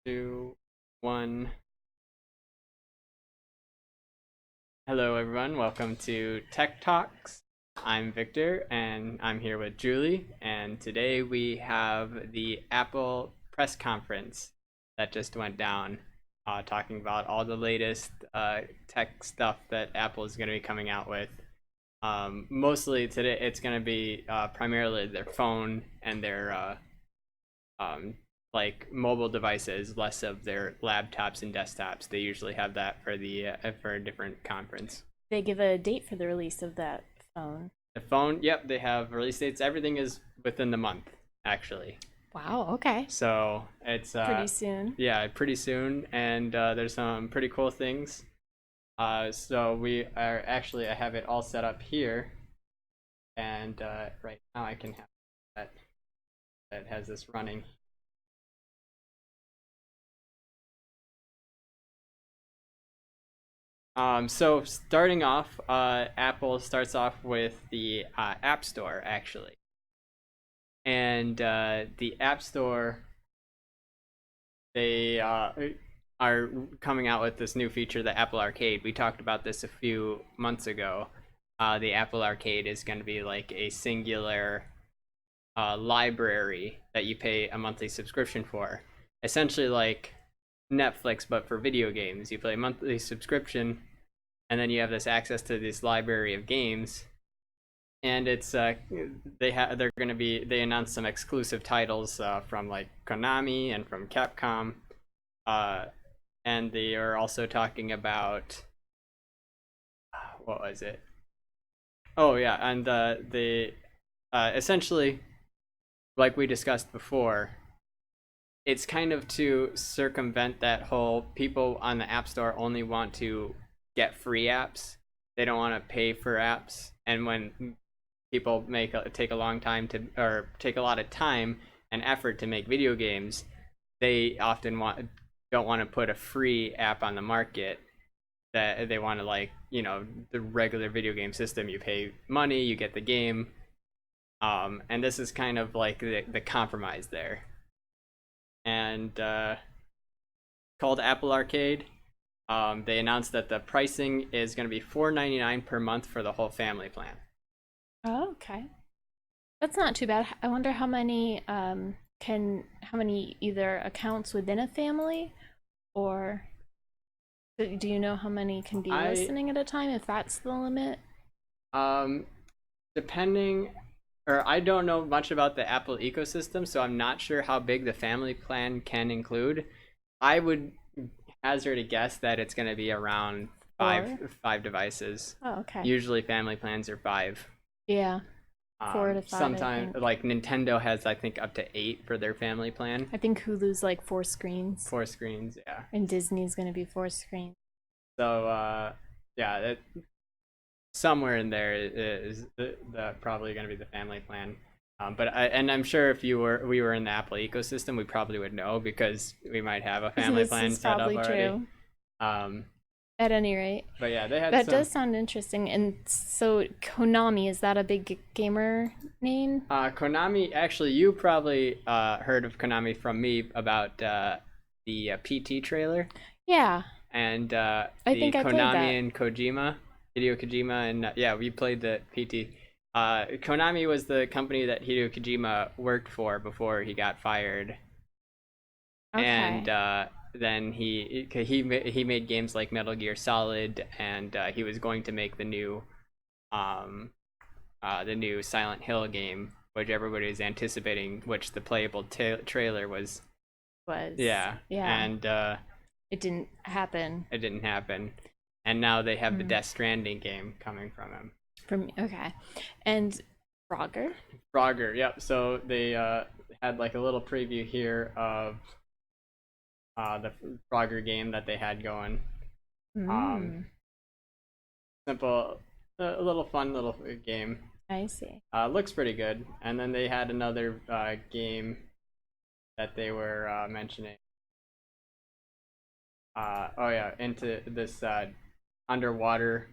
Two, one. Hello, everyone. Welcome to Tech Talks. I'm Victor, and I'm here with Julie. And today we have the Apple press conference that just went down, talking about all the latest tech stuff that Apple is going to be coming out with. Mostly today, it's going to be primarily their phone and their um, like mobile devices, less of their laptops and desktops. They usually have that for a different conference. They give a date for the release of that phone. The phone, yep, they have release dates. Everything is within the month, actually. Wow, okay. So it's Pretty soon. yeah, pretty soon, and there's some pretty cool things. So we are actually, I have it all set up here, and right now I can have that has this running. So starting off, Apple starts off with the App Store, actually. And the App Store, they are coming out with this new feature, the Apple Arcade. We talked about this a few months ago. The Apple Arcade is going to be like a singular library that you pay a monthly subscription for. Essentially like Netflix, but for video games. You pay a monthly subscription, and then you have this access to this library of games. And it's they announced some exclusive titles from like Konami and from Capcom, uh, and they are also talking about what was it? Oh yeah, and the essentially, like we discussed before, it's kind of to circumvent that whole people on the App Store only want to get free apps. They don't want to pay for apps. And when people take a long time to, or take a lot of time and effort to make video games, they often don't want to put a free app on the market. That they want to, like, the regular video game system. You pay money, you get the game. And this is kind of like the compromise there. And called Apple Arcade. They announced that the pricing is going to be $4.99 per month for the whole family plan. Oh, okay. That's not too bad. I wonder how many how many either accounts within a family, or do you know how many can be listening at a time, if that's the limit? Um, depending, or I don't know much about the Apple ecosystem, so I'm not sure how big the family plan can include. I would hazard a guess that it's going to be around five devices. Oh, okay. Usually family plans are five. Yeah. 4 to 5. Sometimes, like Nintendo has, I think, up to 8 for their family plan. I think Hulu's like 4 screens. 4 screens, yeah. And Disney's gonna be 4 screens. So, yeah, somewhere in there is probably going to be the family plan. And I'm sure if we were in the Apple ecosystem, we probably would know, because we might have a family plan set up already. True. At any rate. But yeah, they had that does sound interesting. And so Konami, is that a big gamer name? Konami, actually, you probably heard of Konami from me about the PT trailer. Yeah. And I think I Konami and Kojima, Hideo Kojima, and yeah, we played the PT. Konami was the company that Hideo Kojima worked for before he got fired. Okay. And then he made games like Metal Gear Solid, and he was going to make the new Silent Hill game, which everybody is anticipating, which the playable trailer was. Yeah. And it didn't happen. It didn't happen. And now they have the Death Stranding game coming from him. Okay. And Frogger, yep. So they had like a little preview here of the Frogger game that they had going. Simple, a little fun little game. I see. Looks pretty good. And then they had another game that they were mentioning. Oh yeah, into this underwater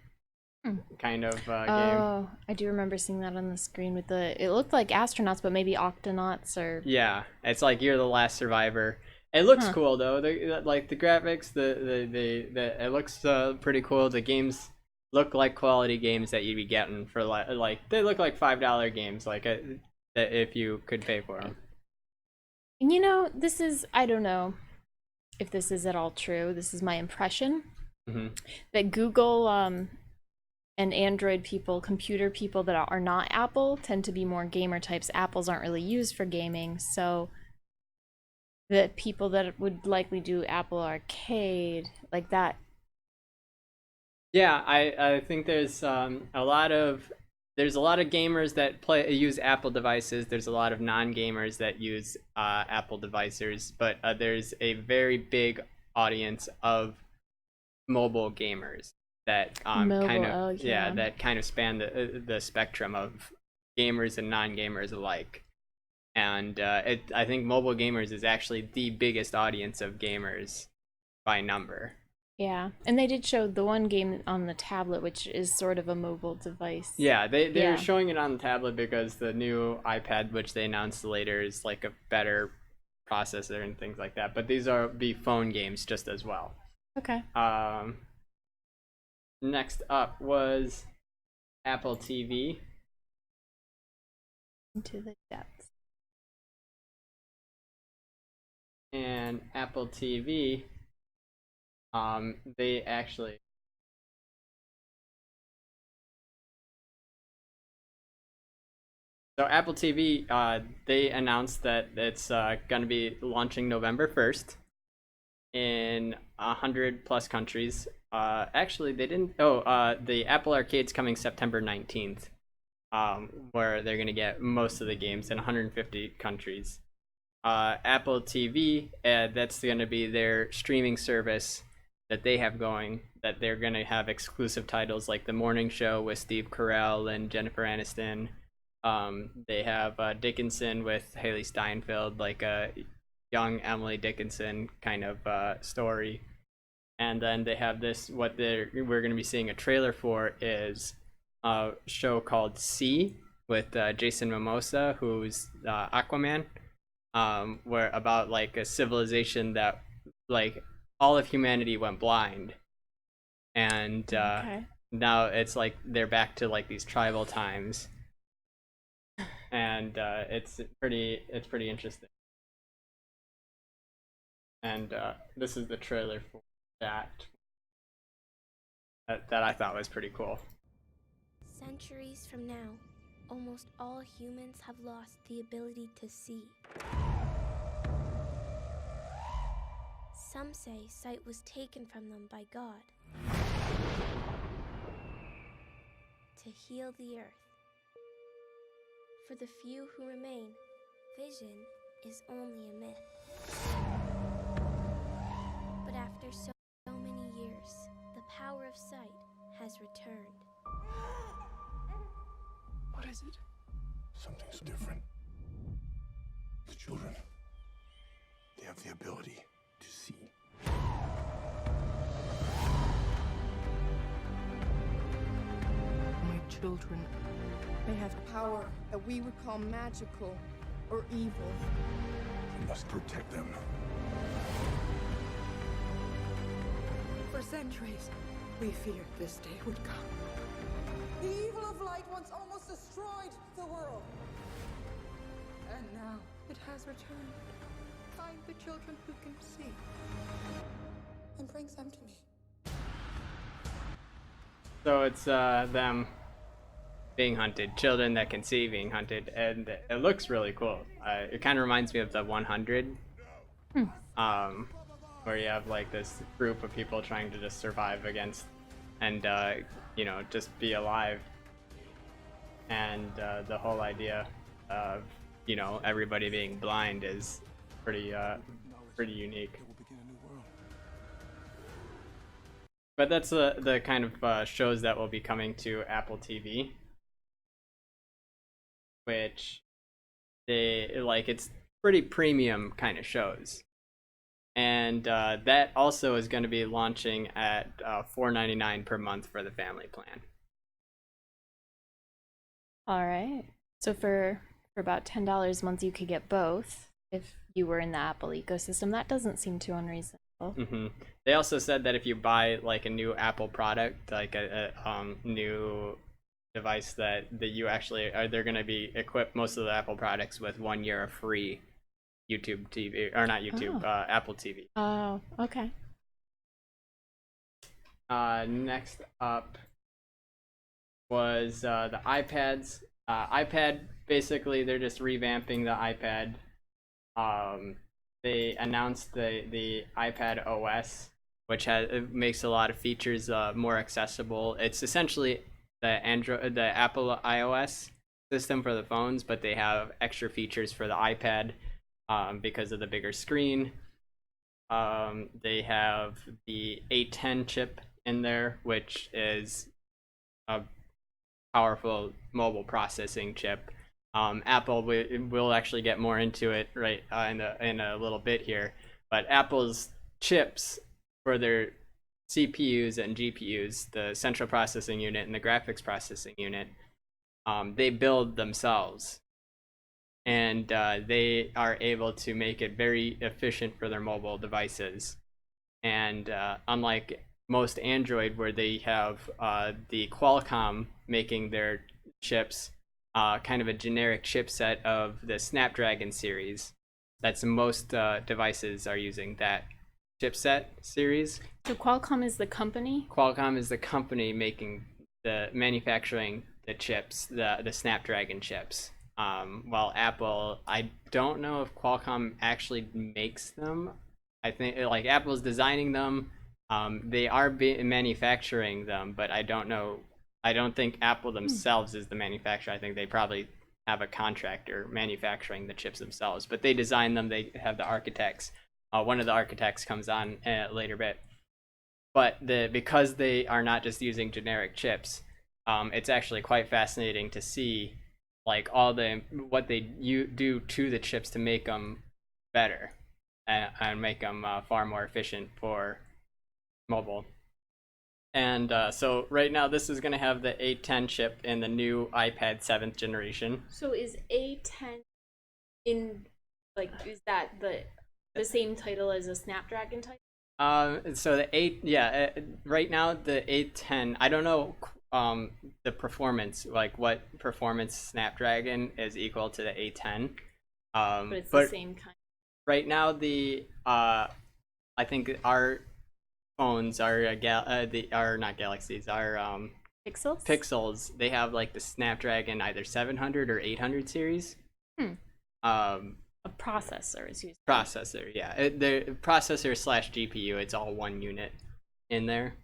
kind of game. Oh, I do remember seeing that on the screen with it looked like astronauts, but maybe octonauts or. Yeah, it's like you're the last survivor. It looks Huh. cool though. Like the graphics, the it looks pretty cool. The games look like quality games that you'd be getting for like they look like $5 games, like if you could pay for them. And this is, I don't know if this is at all true. This is my impression Hmm. that Google and Android people, computer people that are not Apple, tend to be more gamer types. Apples aren't really used for gaming, so the people that would likely do Apple Arcade like that. Yeah, I think there's a lot of gamers that play use Apple devices. There's a lot of non-gamers that use Apple devices, but there's a very big audience of mobile gamers that kind Mobile, of, oh yeah, yeah. that kind of span the spectrum of gamers and non-gamers alike. And I think mobile gamers is actually the biggest audience of gamers by number. Yeah. And they did show the one game on the tablet, which is sort of a mobile device. Yeah, they're Yeah. showing it on the tablet because the new iPad, which they announced later, is like a better processor and things like that. But these are be phone games just as well. Okay. Um, Next up was Apple TV, Into the depths. and Apple TV. They actually So Apple TV, they announced that it's going to be launching November 1st in 100 plus countries. Actually, they didn't. Oh, the Apple Arcade's coming September 19th, where they're going to get most of the games in 150 countries. Apple TV, that's going to be their streaming service that they have going. That they're going to have exclusive titles like The Morning Show with Steve Carell and Jennifer Aniston. They have Dickinson with Haley Steinfeld, like a young Emily Dickinson kind of story. And then they have this. We're going to be seeing a trailer for is a show called Sea with Jason Momoa, who's Aquaman, where about like a civilization that like all of humanity went blind, and Okay. now it's like they're back to like these tribal times, and it's pretty interesting. And this is the trailer for that, that I thought was pretty cool. Centuries from now, almost all humans have lost the ability to see. Some say sight was taken from them by God to heal the earth. For the few who remain, vision is only a myth. But after so many years, the power of sight has returned. What is it? Something's different. The children, they have the ability to see. My children, They have power that we would call magical or evil. We must protect them. For centuries, we feared this day would come. The evil of light once almost destroyed the world. And now it has returned. Find the children who can see and bring them to me. So it's them being hunted, children that can see being hunted, and it looks really cool. It kind of reminds me of the 100, where you have like this group of people trying to just survive against, and just be alive. And the whole idea of everybody being blind is pretty unique. It will begin a new world. But that's the kind of shows that will be coming to Apple TV, which it's pretty premium kind of shows. And that also is going to be launching at $4.99 per month for the family plan. All right. So for about $10 a month, you could get both. if you were in the Apple ecosystem. That doesn't seem too unreasonable. They also said that if you buy like a new Apple product, like a new device, that you actually they're going to be equipped, most of the Apple products, with 1 year of free YouTube TV, or not YouTube, Apple TV. Oh, okay. Next up was the iPads. iPad, basically, they're just revamping the iPad. They announced the iPad OS, which it makes a lot of features more accessible. It's essentially the Apple iOS system for the phones, but they have extra features for the iPad because of the bigger screen. They have the A10 chip in there, which is a powerful mobile processing chip. Apple will actually get more into it right in a little bit here, but Apple's chips for their CPUs and GPUs, the central processing unit and the graphics processing unit, they build themselves, and they are able to make it very efficient for their mobile devices. And unlike most Android, where they have the Qualcomm making their chips kind of a generic chipset of the Snapdragon series, that's most devices are using that chipset series. So Qualcomm is the company? Qualcomm is the company manufacturing the chips, the Snapdragon chips. While Apple, I don't know if Qualcomm actually makes them. I think like Apple's designing them. They are manufacturing them, but I don't know. I don't think Apple themselves is the manufacturer. I think they probably have a contractor manufacturing the chips themselves, but they design them. They have the architects. One of the architects comes on later bit. But because they are not just using generic chips, it's actually quite fascinating to see like what they do to the chips to make them better and make them far more efficient for mobile. And so right now this is going to have the A10 chip in the new iPad 7th generation. So is A10 in, like, is that the same title as a Snapdragon title? So right now the A10, I don't know the performance, like what performance Snapdragon is equal to the A10. But it's the same kind. Right now I think our phones are are not Galaxies, are Pixels? Pixels. They have like the Snapdragon either 700 or 800 series. A processor is used. Processor, yeah. The processor / GPU, it's all one unit in there.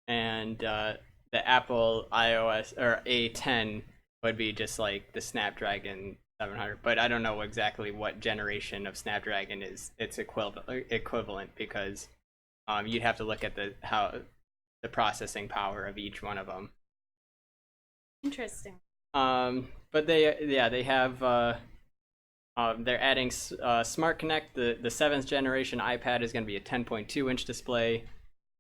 And the Apple iOS or A10 would be just like the Snapdragon 700, but I don't know exactly what generation of Snapdragon is its equivalent because you'd have to look at the processing power of each one of them. Interesting. But they have they're adding Smart Connect. The 7th generation iPad is going to be a 10.2-inch display.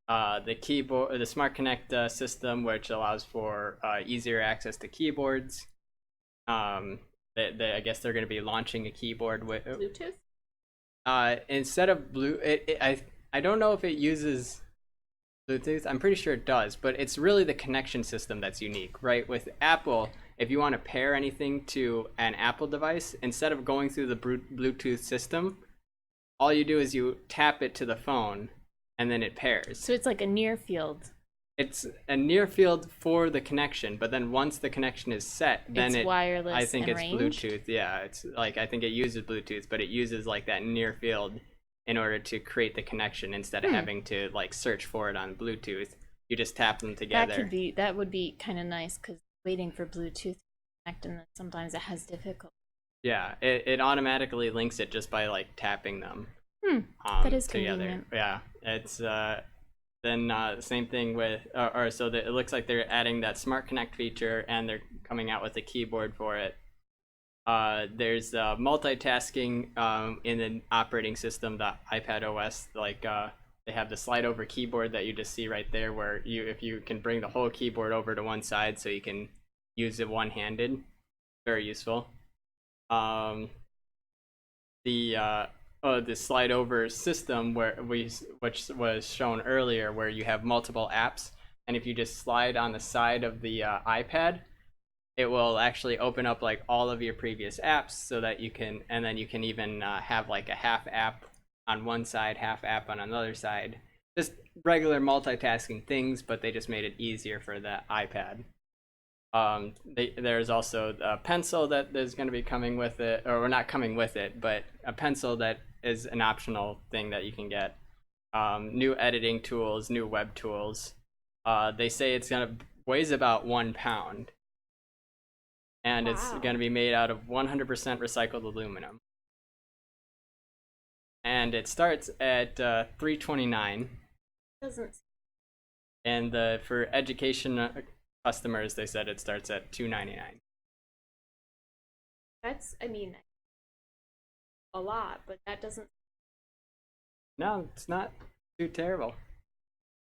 The keyboard, the Smart Connect system, which allows for easier access to keyboards. I guess they're going to be launching a keyboard with Bluetooth. Instead of I don't know if it uses Bluetooth. I'm pretty sure it does, but it's really the connection system that's unique, right? With Apple, if you want to pair anything to an Apple device, instead of going through the Bluetooth system, all you do is you tap it to the phone, and then it pairs. So it's like a near field. It's a near field for the connection, but then once the connection is set, then it's wireless. I think and it's range? Bluetooth. Yeah, it's like I think it uses Bluetooth, but it uses like that near field in order to create the connection instead of having to like search for it on Bluetooth. You just tap them together. That would be kind of nice because waiting for Bluetooth to connect and then sometimes it has difficulty. Yeah, it automatically links it just by like tapping them. That is together. convenient. Yeah, it's then same thing with it looks like they're adding that Smart Connect feature and they're coming out with a keyboard for it. There's multitasking in the operating system, the iPad OS. Like they have the slide over keyboard that you just see right there, where if you can bring the whole keyboard over to one side so you can use it one-handed, very useful. the slide over system which was shown earlier, where you have multiple apps, and if you just slide on the side of the iPad, it will actually open up like all of your previous apps, so that you can, and then you can even have like a half app on one side, half app on another side. Just regular multitasking things, but they just made it easier for the iPad. There's also a pencil that is going to be coming with it, or not coming with it, but a pencil that is an optional thing that you can get. New editing tools, new web tools. They say it's going to weighs about 1 pound, and it's Wow. going to be made out of 100% recycled aluminum. And it starts at $329, Doesn't. and for education customers, they said it starts at $299. That's, I mean, a lot, but that doesn't. No, it's not too terrible.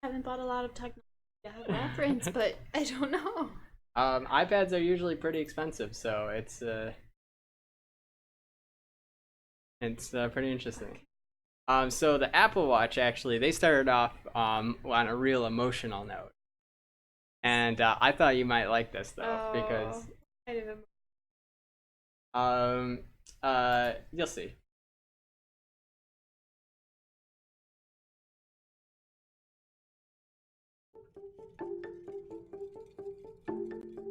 I haven't bought a lot of technology to have reference, but I don't know. iPads are usually pretty expensive, so it's pretty interesting. So the Apple Watch, actually, they started off on a real emotional note, and I thought you might like this though, because kind of you'll see.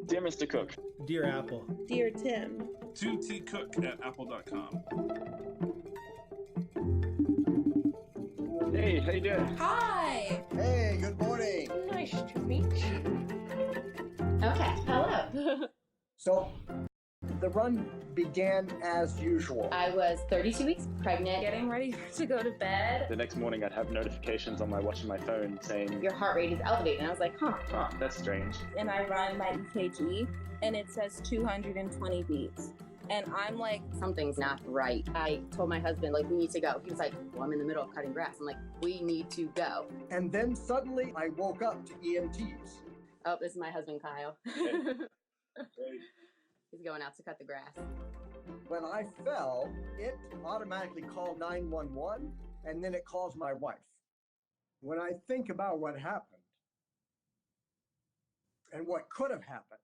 Dear Mr. Cook. Dear Apple. Dear Tim. To tcook@apple.com. Hey, how you doing? Hi. Hey, good morning. Nice to meet you. Okay, hello. So, the run began as usual. I was 32 weeks pregnant. Getting ready to go to bed. The next morning I'd have notifications on my watch and my phone saying, Your heart rate is elevated. And I was like, huh. That's strange. And I run my EKG, and it says 220 beats. And I'm like, Something's not right. I told my husband, like, we need to go. He was like, well, I'm in the middle of cutting grass. I'm like, we need to go. And then suddenly I woke up to EMTs. Oh, this is my husband, Kyle. He's going out to cut the grass. When I fell, it automatically called 911, and then it calls my wife. When I think about what happened and what could have happened,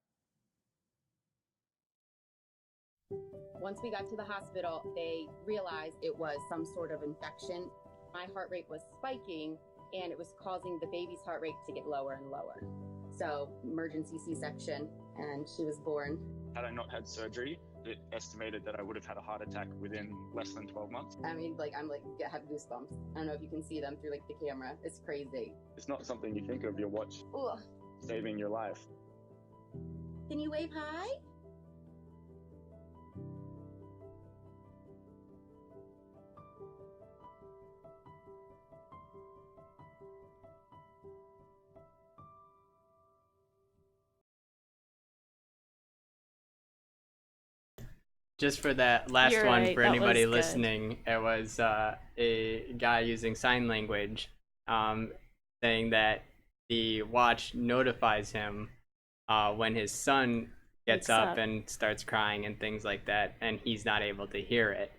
Once we got to the hospital, they realized it was some sort of infection. My heart rate was spiking, and it was causing the baby's heart rate to get lower and lower. So, emergency C-section, and she was born. Had I not had surgery, it estimated that I would have had a heart attack within less than 12 months. I mean, like, I have goosebumps. I don't know if you can see them through, like, the camera. It's crazy. It's not something you think of, your watch Ugh. saving your life. Can you wave hi? Just for that last You're one, right, for that anybody was good. listening, it was a guy using sign language, saying that the watch notifies him when his son gets Wakes up up. and starts crying and things like that, and he's not able to hear it.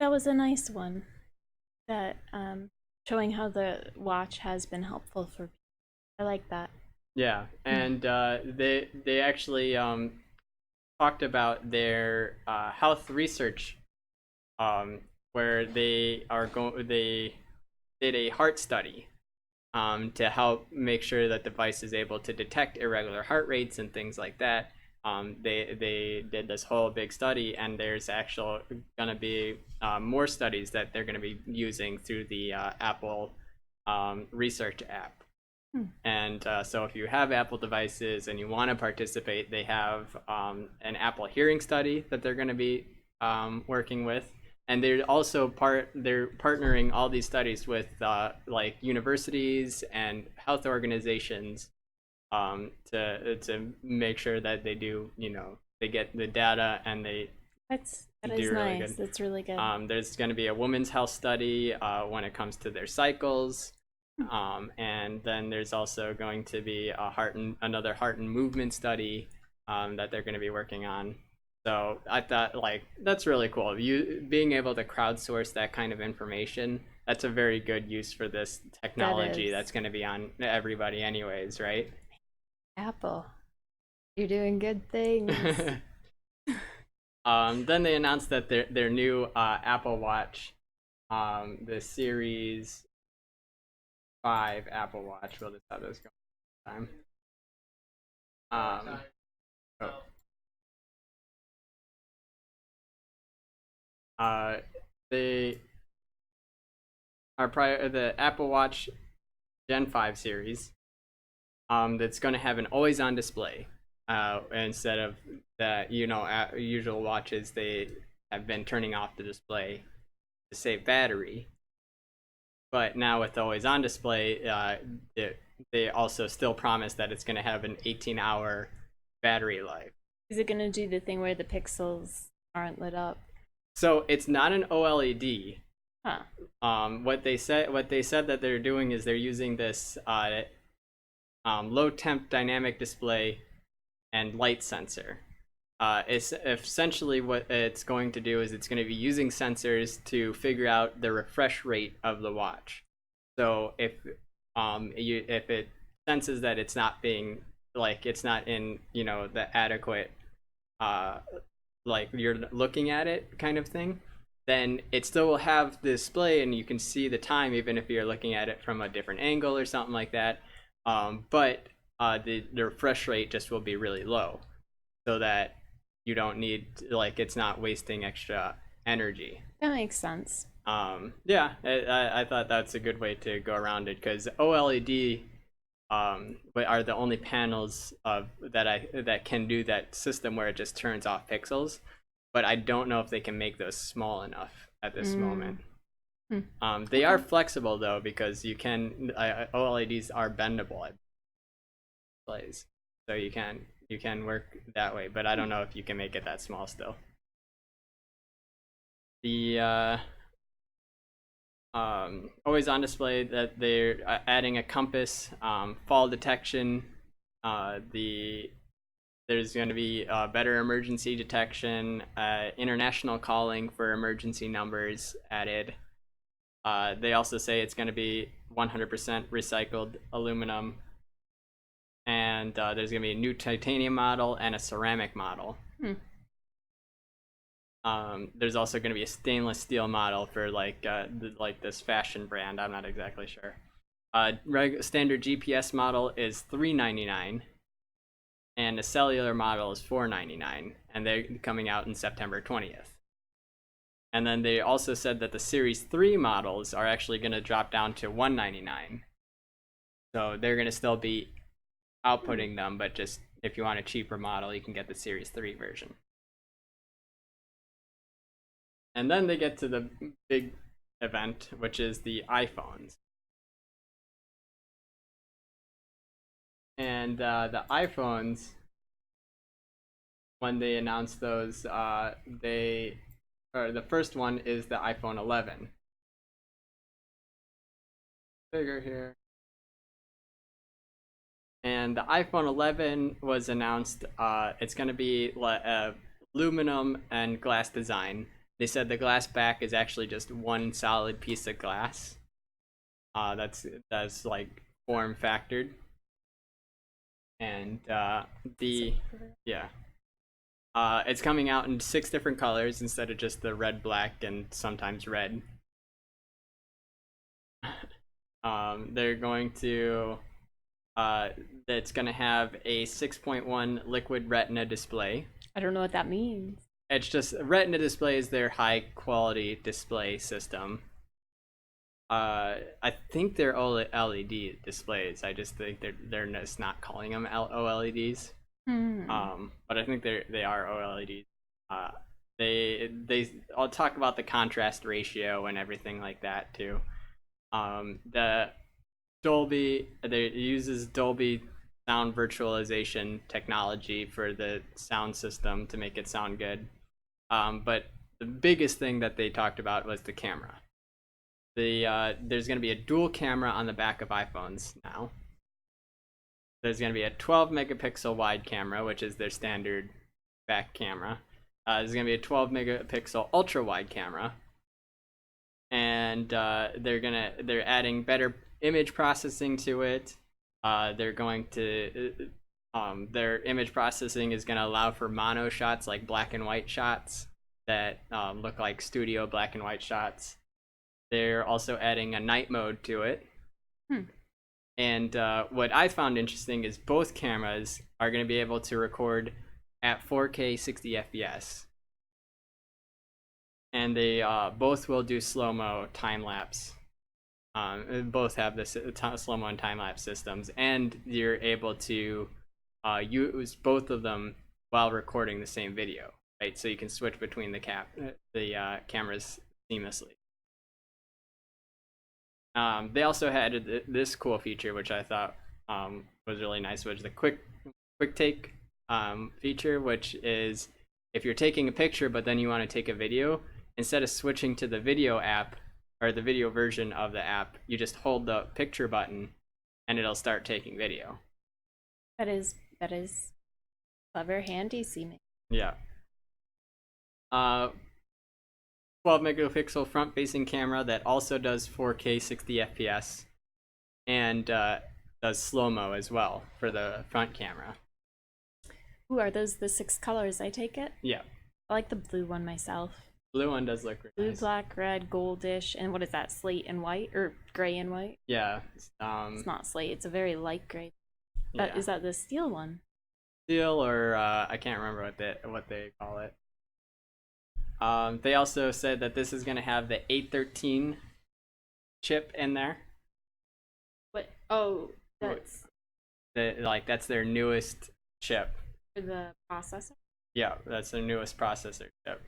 That was a nice one. That showing how the watch has been helpful for people. I like that. Yeah, and they actually talked about their health research, where they did a heart study to help make sure that the device is able to detect irregular heart rates and things like that. They did this whole big study, and there's actually going to be more studies that they're going to be using through the Apple research app. And so if you have Apple devices and you want to participate, they have an Apple hearing study that they're going to be working with. And they're also they're partnering all these studies with like universities and health organizations to make sure that they do, they get the data and they That do is really nice. good. That's really good. There's going to be a women's health study when it comes to their cycles. And then there's also going to be another heart and movement study that they're going to be working on. So I thought, like, that's really cool. You being able to crowdsource that kind of information, that's a very good use for this technology that's going to be on everybody anyways, right? Apple, you're doing good things. Then they announced that their new Apple Watch, the Series 5 Apple Watch, we'll just have this going time. They are the Apple Watch Gen 5 series, that's going to have an always-on display, instead of the usual watches. They have been turning off the display to save battery, but now with the always-on display, they also still promise that it's going to have an 18-hour battery life. Is it going to do the thing where the pixels aren't lit up? So it's not an OLED. Huh. What they said that they're doing is they're using this low temp dynamic display and light sensor. It's essentially what it's going to do is it's going to be using sensors to figure out the refresh rate of the watch. So if it senses that it's not being, like, it's not in the adequate like you're looking at it kind of thing, then it still will have the display and you can see the time even if you're looking at it from a different angle or something like that. But the refresh rate just will be really low, so that you don't need, like, it's not wasting extra energy. That makes sense. Yeah, I thought that's a good way to go around it, because OLED are the only panels that can do that system where it just turns off pixels, but I don't know if they can make those small enough at this moment. They are flexible though, because you can OLEDs are bendable displays, so you can work that way, but I don't know if you can make it that small still. The always on display, that they're adding a compass, fall detection. There's going to be better emergency detection, international calling for emergency numbers added. They also say it's going to be 100% recycled aluminum, and there's going to be a new titanium model and a ceramic model. There's also going to be a stainless steel model for like this fashion brand. I'm not exactly sure. Standard GPS model is $399, and the cellular model is $499, and they're coming out in September 20th. And then they also said that the Series 3 models are actually going to drop down to $199. So they're going to still be outputting them, but just if you want a cheaper model, you can get the Series 3 version. And then they get to the big event, which is the iPhones. And the iPhones, when they announced those, the first one is the iPhone 11. Bigger here. And the iPhone 11 was announced. It's going to be aluminum and glass design. They said the glass back is actually just one solid piece of glass. That's like form factored. And it's coming out in 6 different colors instead of just the red, black, and sometimes red. They're going to it's going to have a 6.1 liquid retina display. I don't know what that means. It's just Retina display is their high quality display system. I think they're OLED displays. I just think they're just not calling them OLEDs. But I think they are OLEDs. I'll talk about the contrast ratio and everything like that too. The Dolby, it uses Dolby sound virtualization technology for the sound system to make it sound good. But the biggest thing that they talked about was the camera. There's going to be a dual camera on the back of iPhones now. There's going to be a 12 megapixel wide camera, which is their standard back camera. There's going to be a 12 megapixel ultra wide camera, and they're adding better image processing to it. They're going to their image processing is going to allow for mono shots, like black and white shots that look like studio black and white shots. They're also adding a night mode to it. And what I found interesting is both cameras are going to be able to record at 4K 60 FPS. And they both will do slow-mo time-lapse. Both have the slow-mo and time-lapse systems. And you're able to use both of them while recording the same video, right? So you can switch between the cameras seamlessly. They also had this cool feature, which I thought was really nice, which is the quick take feature, which is if you're taking a picture but then you want to take a video, instead of switching to the video app or the video version of the app, you just hold the picture button and it'll start taking video. That is clever, handy, seeming. Yeah. 12 megapixel front facing camera that also does 4K 60 FPS and does slow-mo as well for the front camera. Ooh, are those the 6 colors, I take it? Yeah. I like the blue one myself. Blue one does look really blue, nice. Black, red, goldish, and what is that, slate and white? Or gray and white? Yeah. It's not slate, it's a very light gray. Yeah. Is that the steel one? Steel, or I can't remember what they call it. They also said that this is going to have the 813 chip in there. What? Oh, that's that's their newest chip. For the processor? Yeah, that's their newest processor chip.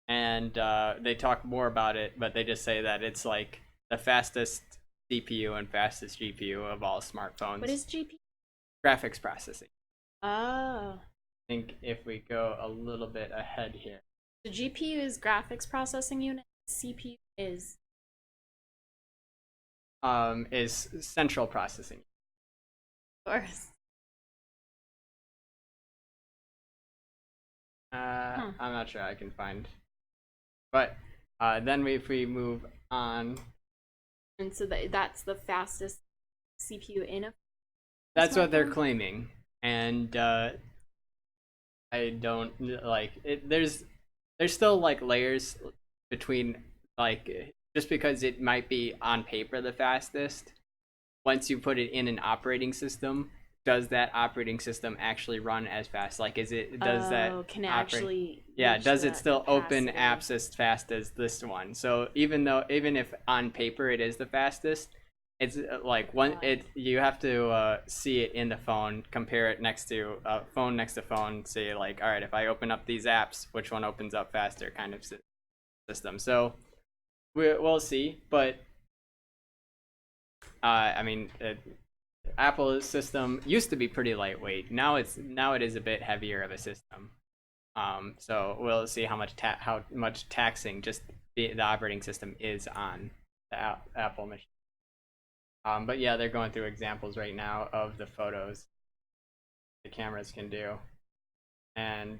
And they talk more about it, but they just say that it's like the fastest CPU and fastest GPU of all smartphones. What is GPU? Graphics processing. Oh. I think if we go a little bit ahead here. The GPU is graphics processing unit. CPU is central processing. Of course. I'm not sure I can find. But then if we move on. And so that's the fastest CPU in a That's what they're claiming. And I don't like it. There's still like layers between, like, just because it might be on paper the fastest, once you put it in an operating system, does that operating system actually run as fast? Like, does it can it actually does it still capacity? open apps as fast as this one? So even if on paper it is the fastest, it's like you have to see it in the phone, compare it next to phone, say like, all right, if I open up these apps, which one opens up faster, kind of system. So we'll see, but I mean, Apple's system used to be pretty lightweight. Now it is a bit heavier of a system. So we'll see how much taxing just the operating system is on the Apple machine. But yeah, they're going through examples right now of the photos the cameras can do. And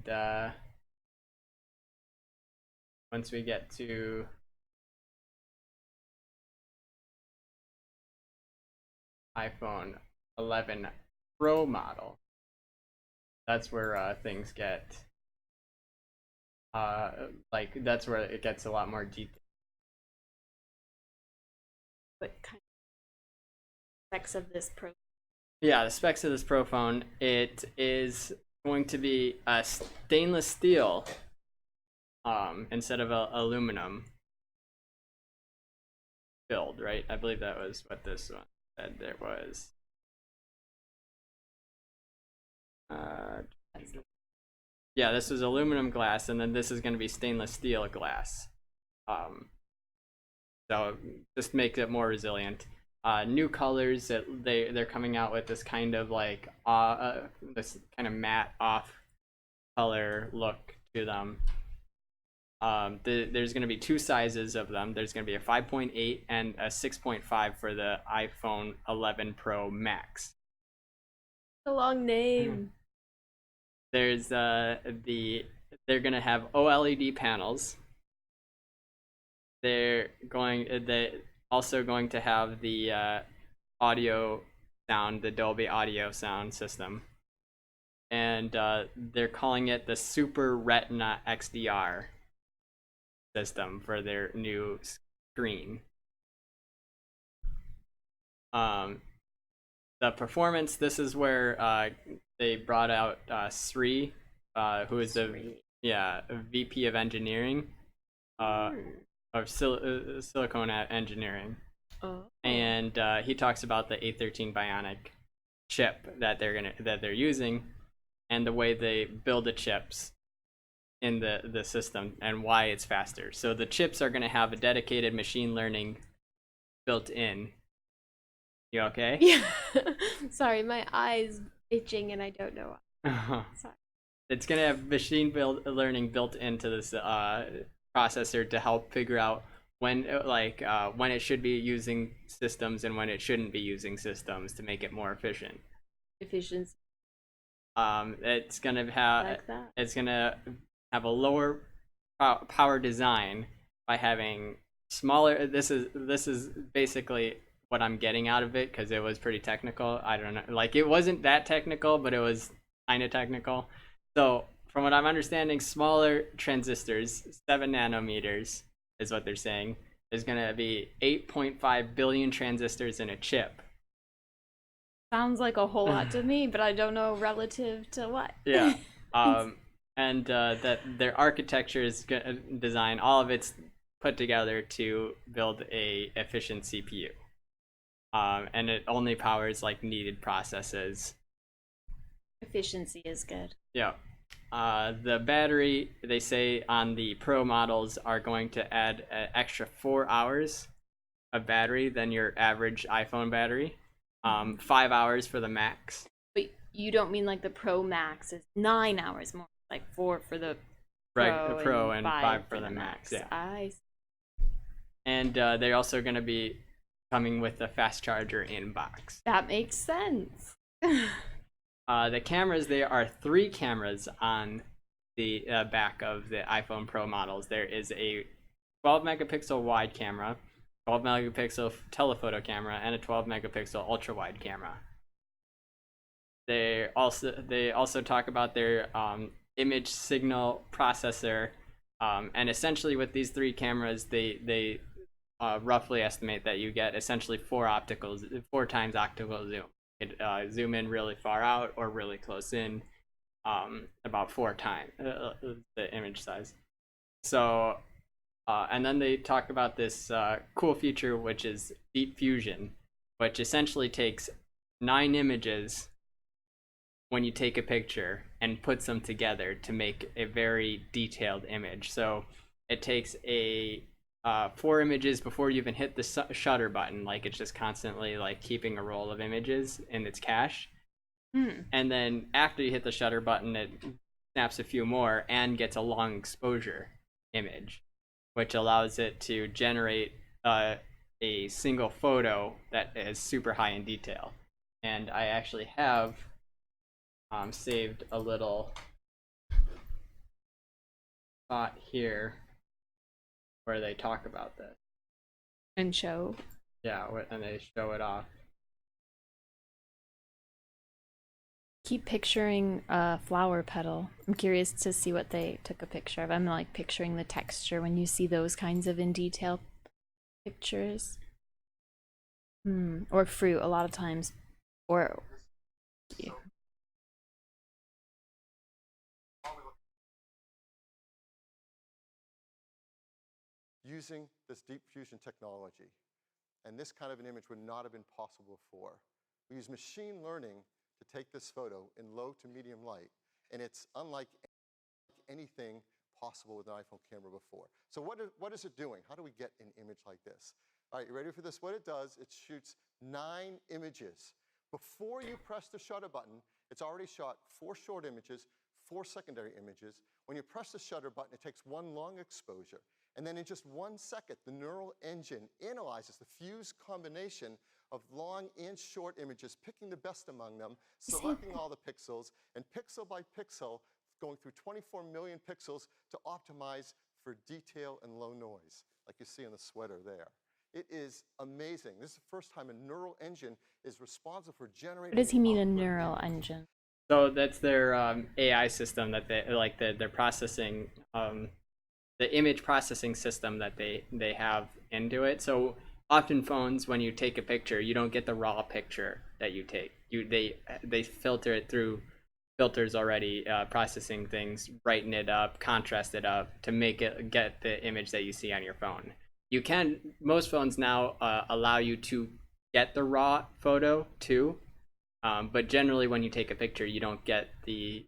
once we get to iPhone 11 Pro model, that's where things get that's where it gets a lot more detailed. What kind of specs of this Pro? Yeah, the specs of this Pro phone, it is going to be a stainless steel instead of aluminum build, right? I believe that was what this one said there was. Yeah, this is aluminum glass, and then this is going to be stainless steel glass. So just make it more resilient. New colors that they're coming out with, this kind of like this kind of matte off color look to them. There's going to be 2 sizes of them. There's going to be a 5.8 and a 6.5 for the iPhone 11 Pro Max. A long name. There's they're gonna have OLED panels. They also going to have the audio sound, the Dolby audio sound system, and they're calling it the Super Retina XDR system for their new screen. The performance. This is where they brought out Sri, who is the VP of engineering of silicone engineering. Oh. And he talks about the A13 Bionic chip that they're using, and the way they build the chips in the system and why it's faster. So the chips are gonna have a dedicated machine learning built in. You okay? Yeah. Sorry, my eye's itching and I don't know why. Sorry. It's gonna have machine learning built into this processor to help figure out when it should be using systems and when it shouldn't be using systems to make it more efficient. Efficiency. It's gonna have Like that. It's gonna have a lower power design by having smaller. This is basically what I'm getting out of it, because it was pretty technical. I don't know, like it wasn't that technical, but it was kind of technical. So from what I'm understanding, smaller transistors, 7 nanometers is what they're saying. There's gonna be 8.5 billion transistors in a chip. Sounds like a whole lot to me, but I don't know relative to what. Yeah. And that their architecture is design, all of it's put together to build a efficient CPU. And it only powers like needed processes. Efficiency is good. Yeah. The battery, they say on the Pro models, are going to add an extra 4 hours of battery than your average iPhone battery. 5 hours for the Max. But you don't mean like the Pro Max is 9 hours more, like 4 for the Pro and 5 for the Max. Yeah. I see. And they're also going to be coming with a fast charger in box. That makes sense. The cameras, there are 3 cameras on the back of the iPhone Pro models. There is a 12 megapixel wide camera, 12 megapixel telephoto camera, and a 12 megapixel ultra wide camera. They also talk about their image signal processor, and essentially with these 3 cameras, they roughly estimate that you get essentially 4 times optical zoom. It zoom in really far out or really close in, about 4 times the image size. So, and then they talk about this cool feature, which is Deep Fusion, which essentially takes 9 images when you take a picture and puts them together to make a very detailed image. So it takes 4 images before you even hit the shutter button, like it's just constantly like keeping a roll of images in its cache. And then after you hit the shutter button, it snaps a few more and gets a long exposure image, which allows it to generate a single photo that is super high in detail. And I actually have saved a little spot here where they talk about this. And show. Yeah, and they show it off. Keep picturing a flower petal. I'm curious to see what they took a picture of. I'm like picturing the texture when you see those kinds of in detail pictures. Or fruit a lot of times. Or yeah. Using this deep fusion technology, and this kind of an image would not have been possible before. We use machine learning to take this photo in low to medium light, and it's unlike anything possible with an iPhone camera before. So what is it doing? How do we get an image like this? All right, you ready for this? What it does, it shoots 9 images. Before you press the shutter button, it's already shot 4 short images, 4 secondary images. When you press the shutter button, it takes 1 long exposure. And then in just 1 second, the neural engine analyzes the fused combination of long and short images, picking the best among them, selecting all the pixels, and pixel by pixel, going through 24 million pixels to optimize for detail and low noise, like you see in the sweater there. It is amazing. This is the first time a neural engine is responsible for generating. What does he mean, a neural engine? So that's their AI system that they like. They're processing the image processing system that they have into it. So often phones, when you take a picture, you don't get the raw picture that you take. They filter it through filters already, processing things, brighten it up, contrast it up to make it get the image that you see on your phone. Most phones now allow you to get the raw photo too, but generally when you take a picture, you don't get the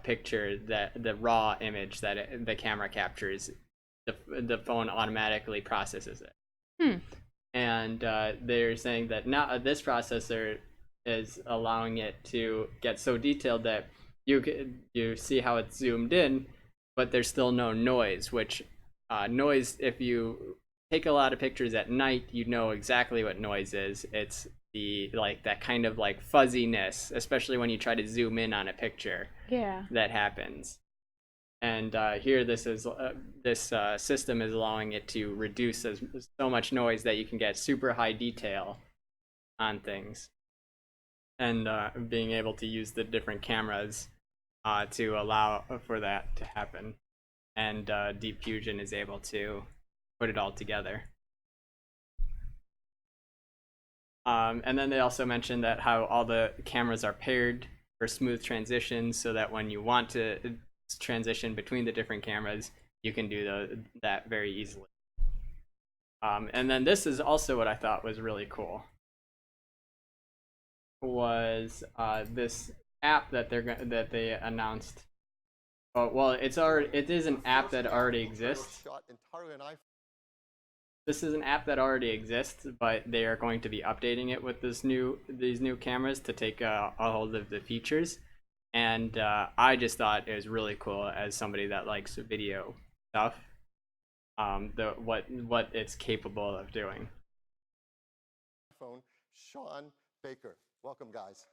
picture, that the raw image that the camera captures. The phone automatically processes it. And they're saying that now this processor is allowing it to get so detailed that you see how it's zoomed in, but there's still no noise. Which noise, if you take a lot of pictures at night, you know exactly what noise is. It's that kind of like fuzziness, especially when you try to zoom in on a picture. Yeah. That happens. And here, this system is allowing it to reduce so much noise that you can get super high detail on things, and being able to use the different cameras to allow for that to happen. And Deep Fusion is able to put it all together. And then they also mentioned that how all the cameras are paired for smooth transitions, so that when you want to transition between the different cameras, you can do that very easily. And then this is also what I thought was really cool, was this app that they announced. Oh, well, it is an app that already exists. This is an app that already exists, but they are going to be updating it with these new cameras to take a hold of the features. And I just thought it was really cool, as somebody that likes video stuff, what it's capable of doing. Phone, Sean Baker. Welcome, guys.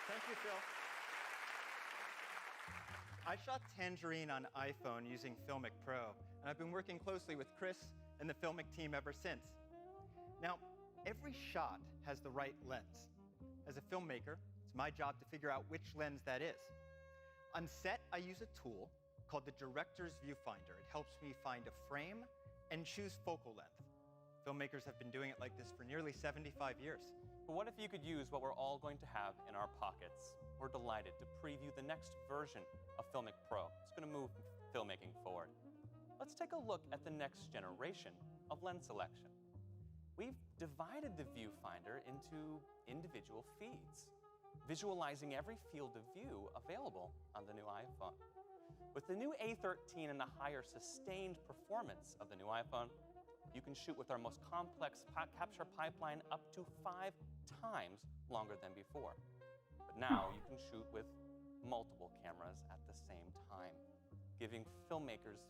Thank you, Phil. I shot Tangerine on iPhone using Filmic Pro, and I've been working closely with Chris and the Filmic team ever since. Now, every shot has the right lens. As a filmmaker, it's my job to figure out which lens that is. On set, I use a tool called the Director's Viewfinder. It helps me find a frame and choose focal length. Filmmakers have been doing it like this for nearly 75 years. But what if you could use what we're all going to have in our pockets? We're delighted to preview the next version of Filmic Pro. It's going to move filmmaking forward. Let's take a look at the next generation of lens selection. We've divided the viewfinder into individual feeds, visualizing every field of view available on the new iPhone. With the new A13 and the higher sustained performance of the new iPhone, you can shoot with our most complex capture pipeline up to 5 times longer than before. But now you can shoot with multiple cameras at the same time, giving filmmakers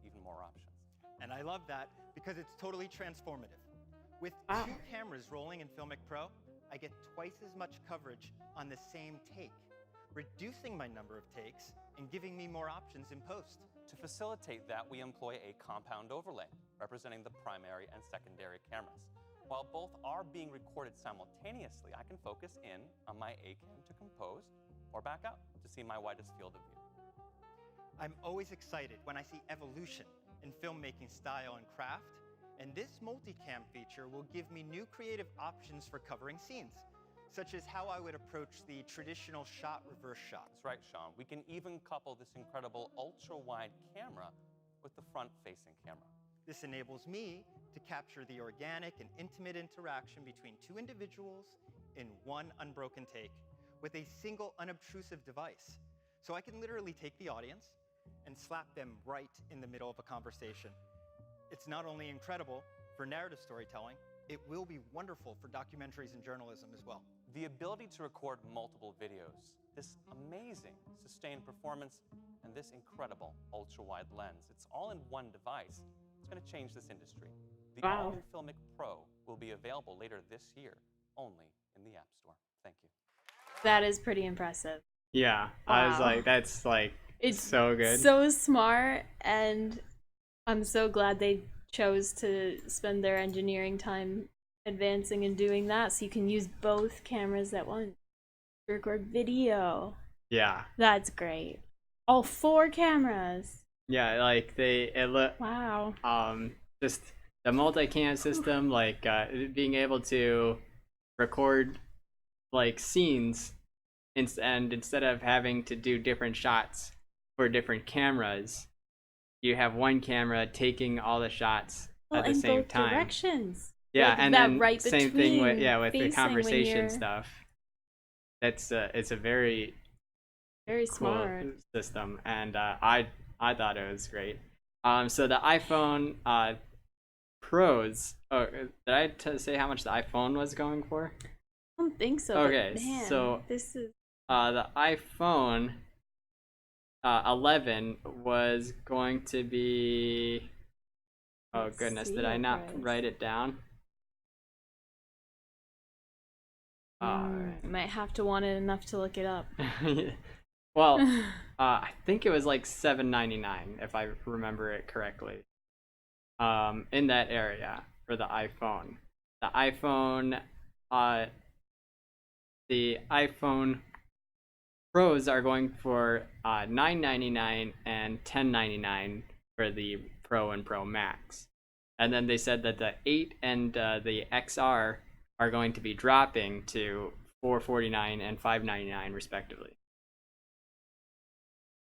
even more options. And I love that because it's totally transformative. With 2 cameras rolling in Filmic Pro, I get twice as much coverage on the same take, reducing my number of takes and giving me more options in post. To facilitate that, we employ a compound overlay, representing the primary and secondary cameras. While both are being recorded simultaneously, I can focus in on my A cam to compose, or back out to see my widest field of view. I'm always excited when I see evolution in filmmaking style and craft, and this multicam feature will give me new creative options for covering scenes, such as how I would approach the traditional shot reverse shot. That's right, Sean. We can even couple this incredible ultra-wide camera with the front-facing camera. This enables me to capture the organic and intimate interaction between 2 individuals in one unbroken take with a single unobtrusive device. So I can literally take the audience and slap them right in the middle of a conversation. It's not only incredible for narrative storytelling, it will be wonderful for documentaries and journalism as well. The ability to record multiple videos, this amazing sustained performance, and this incredible ultra-wide lens, it's all in one device. It's going to change this industry. The Wow. all-new Filmic Pro will be available later this year, only in the App Store. Thank you. That is pretty impressive. Yeah, I was Wow. like, that's like It's so good. so smart, and I'm so glad they chose to spend their engineering time advancing and doing that, so you can use both cameras at once to record video. Yeah. That's great. All 4 cameras. Yeah, like Wow. just the multicam system, like being able to record like scenes and instead of having to do different shots for different cameras, you have one camera taking all the shots at the in same both time. directions. Yeah, like and that then right same thing with with the facing when conversation you're- stuff. It's a very Very cool smart. system, and I thought it was great. So the iPhone Pros. Oh, did I say how much the iPhone was going for? I don't think so. Okay, but man, so this is the iPhone 11 was going to be. Oh Let's goodness, see did I the not price. write it down? I might have to want it enough to look it up. Well, I think it was like $7.99 if I remember it correctly. In that area for the iPhone. The iPhone Pros are going for $9.99 and $10.99 for the Pro and Pro Max. And then they said that the 8 and the XR are going to be dropping to $449 and $599 respectively.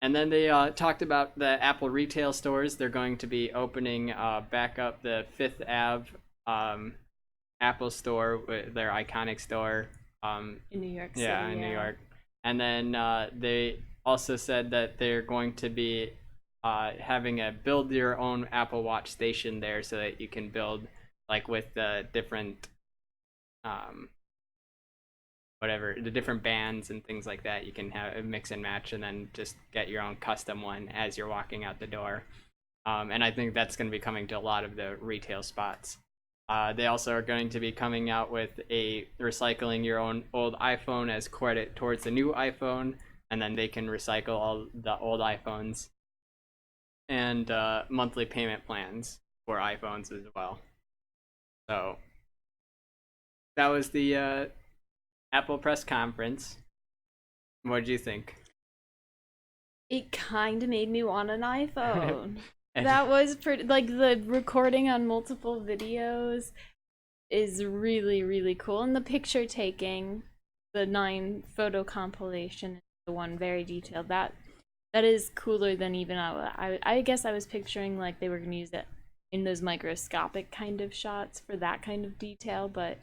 And then they talked about the Apple retail stores. They're going to be opening back up the Fifth Ave Apple store, their iconic store. In New York City. Yeah, in New York. And then they also said that they're going to be having a build your own Apple Watch station there so that you can build like with the different the different bands and things like that. You can have a mix and match and then just get your own custom one as you're walking out the door. And I think that's going to be coming to a lot of the retail spots. They also are going to be coming out with a recycling your own old iPhone as credit towards the new iPhone, and then they can recycle all the old iPhones, and monthly payment plans for iPhones as well. So that was the Apple press conference. What did you think? It kind of made me want an iPhone. That was pretty, like, the recording on multiple videos is really, really cool. And the picture taking, the 9 photo compilation, the one very detailed, that is cooler than even I guess I was picturing like they were going to use it in those microscopic kind of shots for that kind of detail, but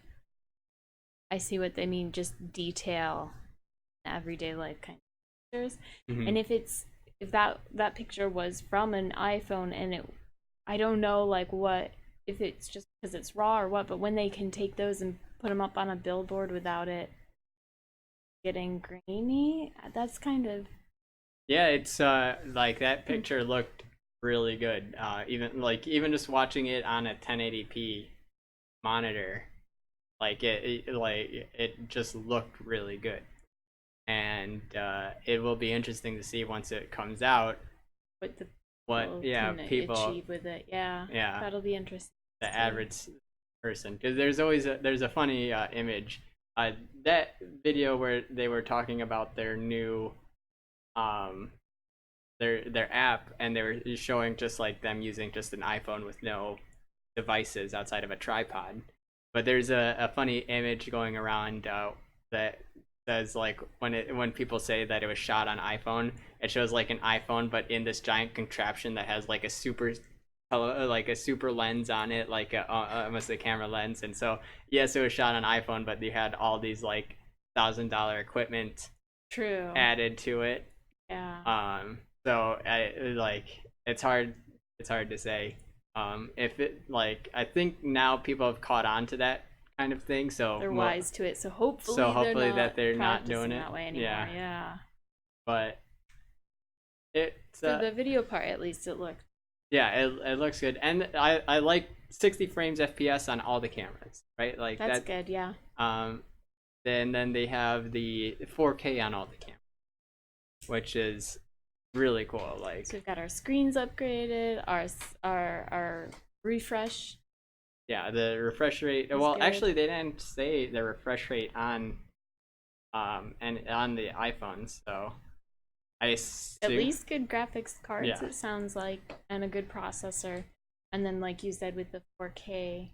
I see what they mean, just detail, everyday life kind of pictures. Mm-hmm. And if that picture was from an iPhone and I don't know like what, if it's just because it's raw or what, but when they can take those and put them up on a billboard without it getting grainy, that's kind of. Yeah, it's like that picture looked really good. Even just watching it on a 1080p monitor, like it just looked really good. And it will be interesting to see once it comes out what people achieve with it. Yeah, yeah, that'll be interesting. The average person, because there's always there's a funny image. That video where they were talking about their new their app, and they were showing just like them using just an iPhone with no devices outside of a tripod. But there's a funny image going around that says like when people say that it was shot on iPhone, it shows like an iPhone but in this giant contraption that has like a super lens on it, like almost a camera lens. And so yes, it was shot on iPhone, but they had all these like $1,000 equipment added to it. Yeah. So it's hard to say. If it like, I think now people have caught on to that kind of thing, so they're wise to it. So hopefully they're not doing it that way anymore. Yeah. But it's for the video part, at least it looked Yeah, it looks good, and I like 60 frames FPS on all the cameras, right? Like That's that. good, yeah. Then they have the 4K on all the cameras, which is really cool. Like, so we've got our screens upgraded, our refresh. yeah, the refresh rate. Well, good. actually, they didn't say the refresh rate on and on the iPhones, so I assume, At least good graphics cards, Yeah. it sounds like, and a good processor. And then, like you said, with the 4K,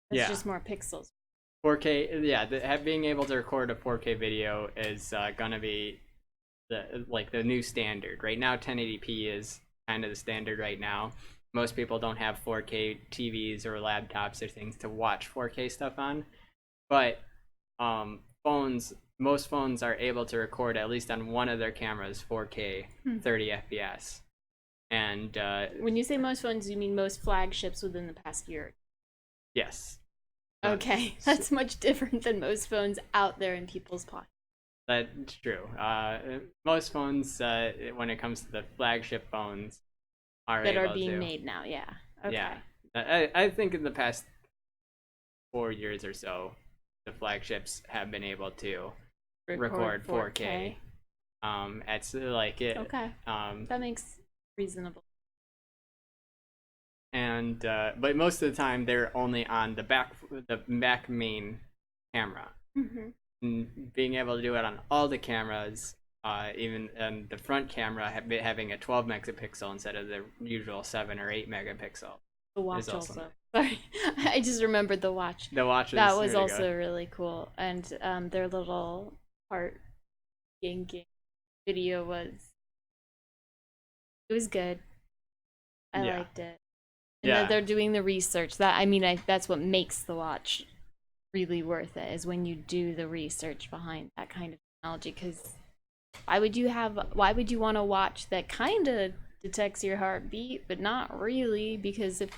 it's Yeah. just more pixels. 4K, yeah, being able to record a 4K video is gonna be the new standard. Right now, 1080p is kind of the standard right now. Most people don't have 4K TVs or laptops or things to watch 4K stuff on, but most phones are able to record at least on one of their cameras 4K 30 FPS. And when you say most phones, you mean most flagships within the past year? Yes. Okay, that's much different than most phones out there in people's pockets. That's true. Most phones, when it comes to the flagship phones, that are being made now. Yeah. Okay. Yeah. I think in the past 4 years or so, the flagships have been able to record 4K. It's like it. Okay. That makes reasonable. And but most of the time they're only on the back main camera. Mm-hmm. And being able to do it on all the cameras, even and the front camera having a 12 megapixel instead of the usual 7 or 8 megapixel. The watch also. Sorry, I just remembered the watch. The watch that was also really cool, and their little heart yanking video was good. I liked it. And that they're doing the research. That's what makes the watch really worth it, is when you do the research behind that kind of technology. Because why would you want a watch that kind of detects your heartbeat but not really? Because if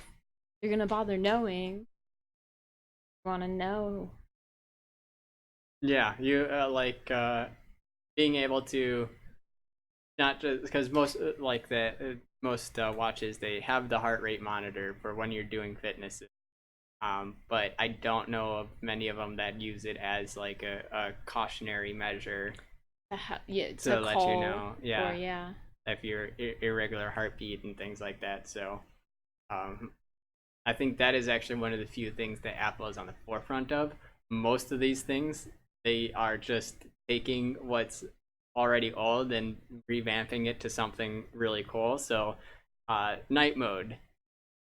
you're gonna bother knowing, you want to know. Yeah, you being able to not just because most most watches, they have the heart rate monitor for when you're doing fitness. But I don't know of many of them that use it as like a cautionary measure to let you know, if your irregular heartbeat and things like that. So, I think that is actually one of the few things that Apple is on the forefront of. Most of these things, they are just taking what's already old and revamping it to something really cool. So, night mode.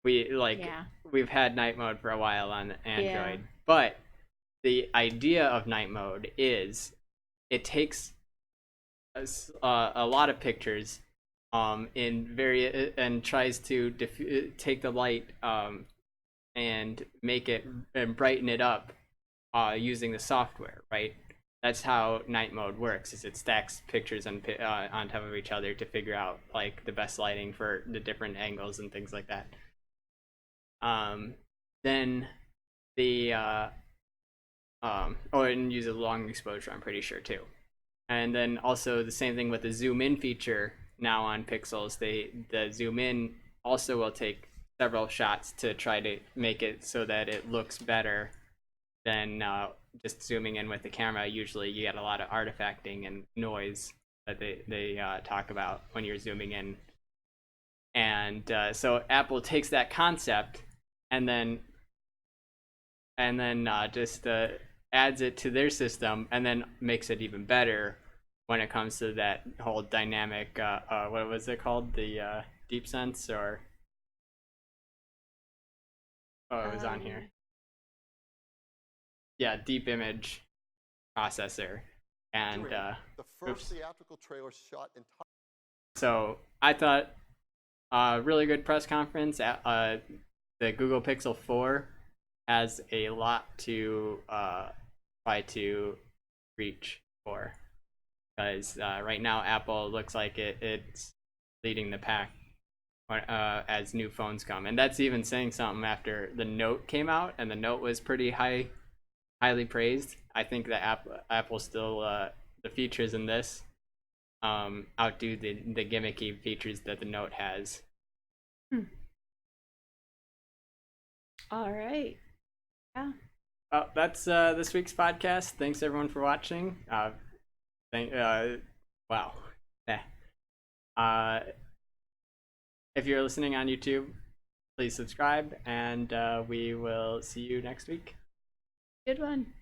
We've had night mode for a while on Android, but the idea of night mode is it takes a lot of pictures and tries to take the light and make it and brighten it up using the software, right? That's how night mode works. Is it stacks pictures on top of each other to figure out like the best lighting for the different angles and things like that. Then the and use a long exposure, I'm pretty sure too. And then also the same thing with the zoom in feature now on Pixels. The zoom in also will take several shots to try to make it so that it looks better than just zooming in with the camera. Usually you get a lot of artifacting and noise that they talk about when you're zooming in. And so Apple takes that concept and then just adds it to their system and then makes it even better when it comes to that whole dynamic what was it called, the deep sense, or it was on here, deep image processor. And the first theatrical trailer shot in so I thought really good press conference. The Google Pixel 4 has a lot to try to reach for, because right now Apple looks like it's leading the pack as new phones come, and that's even saying something after the Note came out, and the Note was pretty highly praised. I think that Apple still the features in this outdo the gimmicky features that the Note has. All right. Yeah. Well, that's this week's podcast. Thanks everyone for watching. Wow. Eh. If you're listening on YouTube, please subscribe, and we will see you next week. Good one.